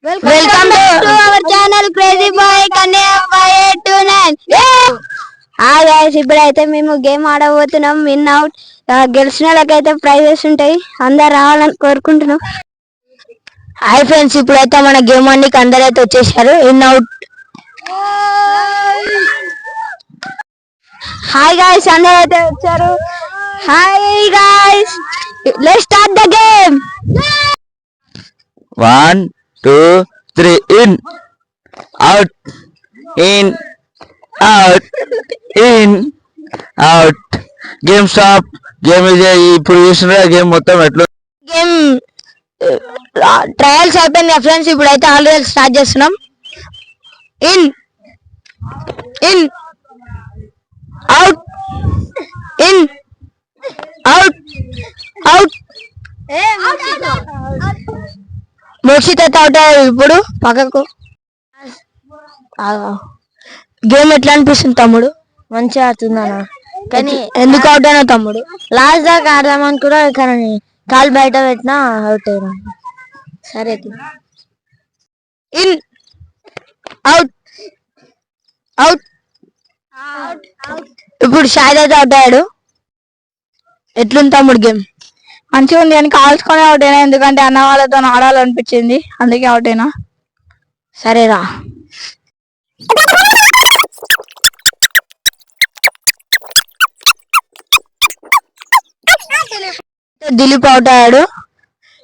Welcome to our channel Crazy Boy Kannaya 589. Hi guys, ఇప్పుడైతే మేము game ఆడబోతున్నాం. Win out గెలిచిన వాళ్ళకైతే ప్రైజెస్ ఉంటాయి. అందరు రావాలని కోరుకుంటున్నాం. హాయ్ ఫ్రెండ్స్, ఇప్పుడైతే మన గేమ్ ఆడడానికి అందరైతే వచ్చేసారు. Win out. హాయ్ గైస్, అందరూ అయితే వచ్చారు. Hi guys, let's start the game. 1 2 3 in out in out in out game stop. Game ఇది ఇప్పుడు చూస్తున్నా గేమ్ మొత్తం ఎట్లా గేమ్ ట్రయల్స్ అయిపోయింది ఫ్రెండ్స్. ఇప్పుడైతే ఆల్రెడీ స్టార్ట్ చేస్తున్నాం. In in out in out out. Mokshith అయితే అవుట్ అయ్యాడు. ఇప్పుడు పక్కకు గేమ్ ఎట్లా అనిపిస్తుంది తమ్ముడు? మంచిగా ఆడుతున్నానా, కానీ ఎందుకు అవుట్ అయినా తమ్ముడు? లాస్ట్ దాకా ఆడదామని కూడా కానీ కాలు బయట పెట్టినా అవుట్ అయినా. సరే, ఇన్ అవుట్ అవుట్. ఇప్పుడు షాహిద్ అయితే అవుట్ అయ్యాడు. ఎట్లుంది తమ్ముడు గేమ్? మంచిగా ఉంది కానీ కాల్చుకొని అవుట్ అయినా, ఎందుకంటే అన్న వాళ్ళతో ఆడాలనిపించింది, అందుకే అవుట్ అయినా. సరేరా. దిలీప్ అవుట్ అయ్యాడు.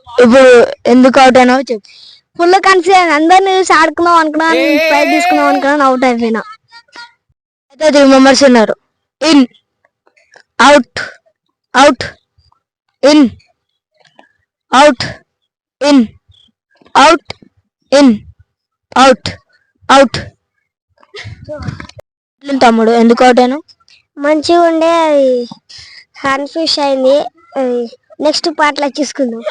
ఇప్పుడు ఎందుకు అవుట్ అయినావు చెప్పు. Full confusion. అందరిని చూసి ఆడుకున్నాం అనుకున్నాను, ప్రైజ్ తీసుకున్నాం అనుకున్నాను, అవుట్ అయిపోయినా. అయితే 3 మెంబర్స్ ఉన్నారు. In out out in out in out in out out. తమ్ముడు ఎందుకు అవుట్ అయినా? మంచిగా ఉండే, కన్ఫ్యూజ్ అయింది. నెక్స్ట్ పార్ట్ లో చూసుకుందాం.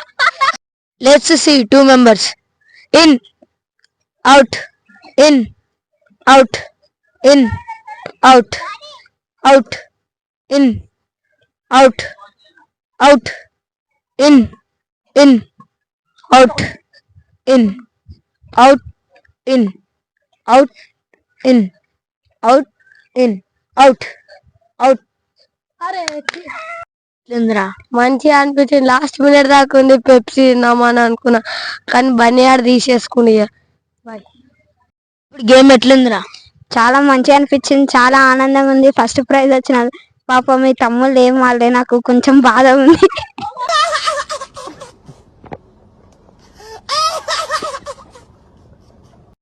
Let's see 2 members. In out in out in out out in out out in in out in out in out in out in out out. మంచిగా అనిపించింది. లాస్ట్ మినిట్ దాకా ఉంది పెప్సీ తిన్నామని అనుకున్నా, కానీ బనియాడు తీసేసుకుని. ఇప్పుడు గేమ్ ఎట్లుందిరా? చాలా మంచిగా అనిపించింది, చాలా ఆనందంగా ఉంది. ఫస్ట్ ప్రైజ్ వచ్చిన పాప మీ తమ్ముళ్ళు ఏం వాళ్ళే, నాకు కొంచెం బాధ ఉంది.